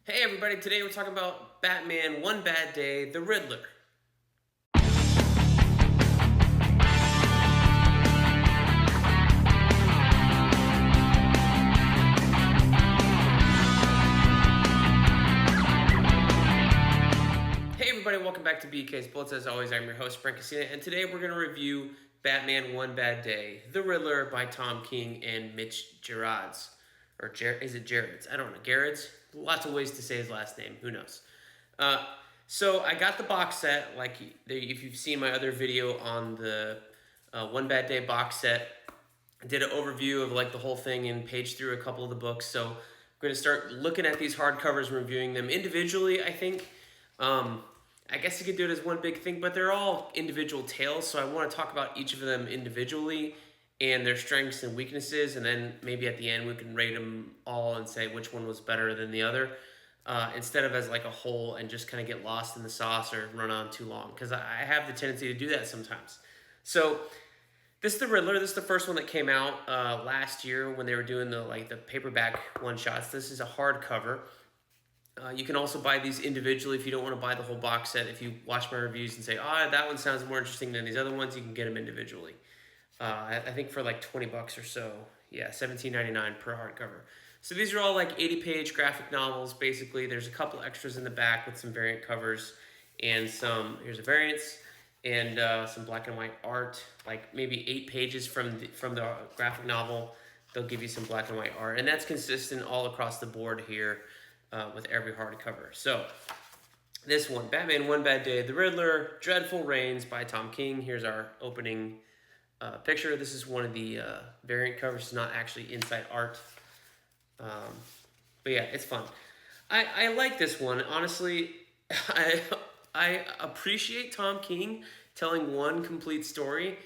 Hey everybody, today we're talking about Batman One Bad Day, the Riddler. Hey everybody, welcome back to BK's Bullets. As always, I'm your host, Brent, and today we're going to review Batman One Bad Day, the Riddler by Tom King and Mitch Gerads. Is it Gerads? I don't know. Gerads? Lots of ways to say his last name. Who knows? So I got the box set. Like if you've seen my other video on the One Bad Day box set, I did an overview of like the whole thing and paged through a couple of the books. So I'm going to start looking at these hardcovers and reviewing them individually, I think. I guess you could do it as one big thing, but they're all individual tales. So I want to talk about each of them individually and their strengths and weaknesses, and then maybe at the end we can rate them all and say which one was better than the other, instead of as like a whole and just kind of get lost in the sauce or run on too long, because I have the tendency to do that sometimes. So this is the Riddler. This is the first one that came out last year when they were doing the paperback one shots. This is a hardcover. You can also buy these individually if you don't want to buy the whole box set. If you watch my reviews and say, "Oh, that one sounds more interesting than these other ones," you can get them individually. I think for like $20 or so. Yeah, $17.99 per hardcover. So these are all like 80-page graphic novels, basically. There's a couple extras in the back with some variant covers and here's a variants, and some black and white art, like maybe 8 pages from the graphic novel. They'll give you some black and white art, and that's consistent all across the board here with every hardcover. So this one, Batman One Bad Day, The Riddler, Dreadful Reigns by Tom King. Here's our opening picture. This is one of the variant covers. It's not actually inside art. But yeah, it's fun. I like this one. Honestly, I appreciate Tom King telling one complete story.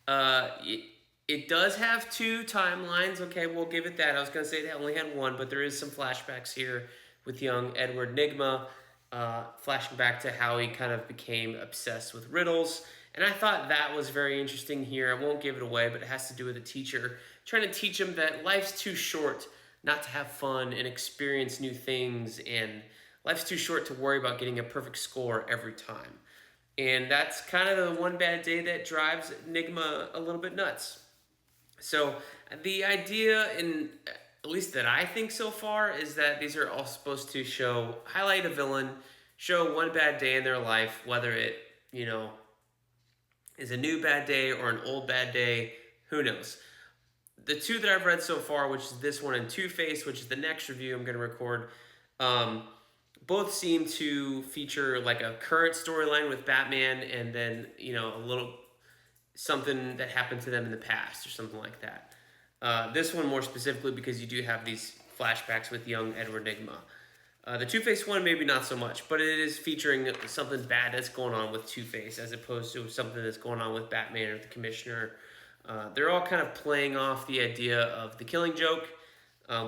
It does have 2 timelines. Okay, we'll give it that. I was going to say it only had one, but there is some flashbacks here with young Edward Nygma, flashing back to how he kind of became obsessed with riddles. And I thought that was very interesting here. I won't give it away, but it has to do with a teacher trying to teach him that life's too short not to have fun and experience new things, and life's too short to worry about getting a perfect score every time. And that's kind of the one bad day that drives Nygma a little bit nuts. So the idea, in at least that I think so far, is that these are all supposed to highlight a villain, show one bad day in their life, whether it, is a new bad day or an old bad day, who knows. The 2 that I've read so far, which is this one and Two-Face, which is the next review I'm going to record, both seem to feature like a current storyline with Batman and then, a little something that happened to them in the past or something like that. This one more specifically because you do have these flashbacks with young Edward Nygma. The Two-Face one, maybe not so much, but it is featuring something bad that's going on with Two-Face as opposed to something that's going on with Batman or the Commissioner. They're all kind of playing off the idea of the Killing Joke,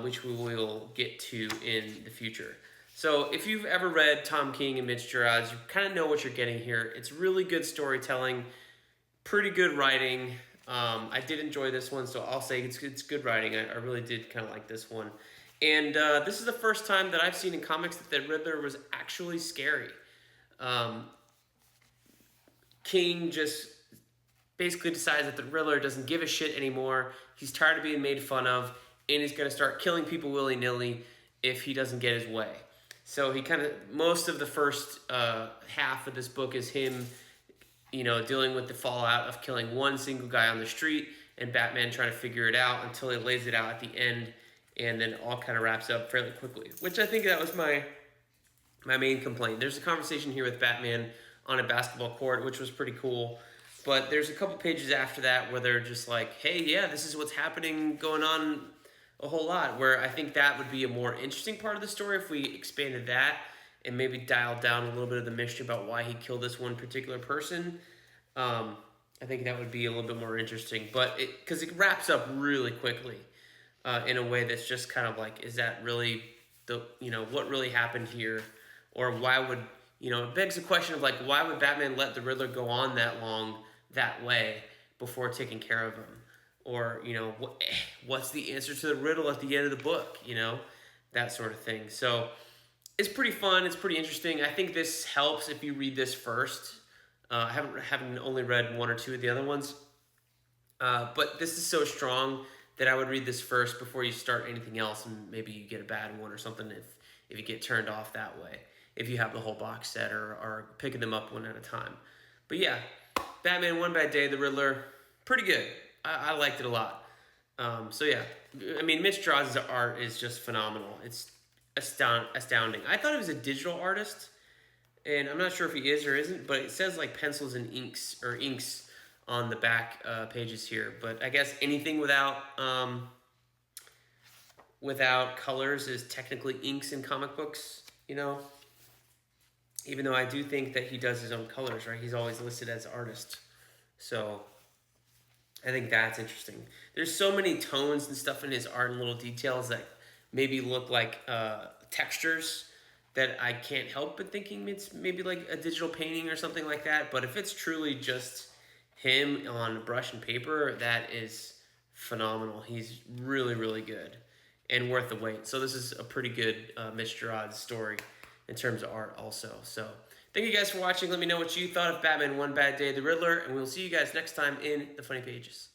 which we will get to in the future. So if you've ever read Tom King and Mitch Gerads, you kind of know what you're getting here. It's really good storytelling, pretty good writing. I did enjoy this one, so I'll say it's good writing. I really did kind of like this one. And this is the first time that I've seen in comics that the Riddler was actually scary. King just basically decides that the Riddler doesn't give a shit anymore. He's tired of being made fun of, and he's going to start killing people willy-nilly if he doesn't get his way. So most of the first half of this book is him, dealing with the fallout of killing one single guy on the street and Batman trying to figure it out until he lays it out at the end, and then it all kind of wraps up fairly quickly, which I think that was my main complaint. There's a conversation here with Batman on a basketball court, which was pretty cool. But there's a couple pages after that where they're just like, hey, yeah, this is what's going on a whole lot, where I think that would be a more interesting part of the story if we expanded that and maybe dialed down a little bit of the mystery about why he killed this one particular person. I think that would be a little bit more interesting, but because it wraps up really quickly in a way that's just kind of like, is that really what really happened here? Or why would, it begs the question of like, why would Batman let the Riddler go on that long that way before taking care of him? Or, what's the answer to the riddle at the end of the book? That sort of thing. So it's pretty fun. It's pretty interesting. I think this helps if you read this first. I haven't only read one or two of the other ones, but this is so strong that I would read this first before you start anything else, and maybe you get a bad one or something if you get turned off that way. If you have the whole box set or picking them up one at a time. But yeah, Batman One Bad Day, The Riddler, pretty good. I liked it a lot. So yeah, I mean, Mitch Gerads' art is just phenomenal. It's astounding. I thought he was a digital artist, and I'm not sure if he is or isn't, but it says like pencils and inks on the back pages here. But I guess anything without colors is technically inks in comic books, you know. Even though I do think that he does his own colors, right? He's always listed as artist, so I think that's interesting. There's so many tones and stuff in his art and little details that maybe look like textures that I can't help but thinking it's maybe like a digital painting or something like that. But if it's truly just him on brush and paper, that is phenomenal. He's really, really good and worth the wait. So this is a pretty good Mitch Gerads story in terms of art also. So thank you guys for watching. Let me know what you thought of Batman One Bad Day, The Riddler, and we'll see you guys next time in the Funny Pages.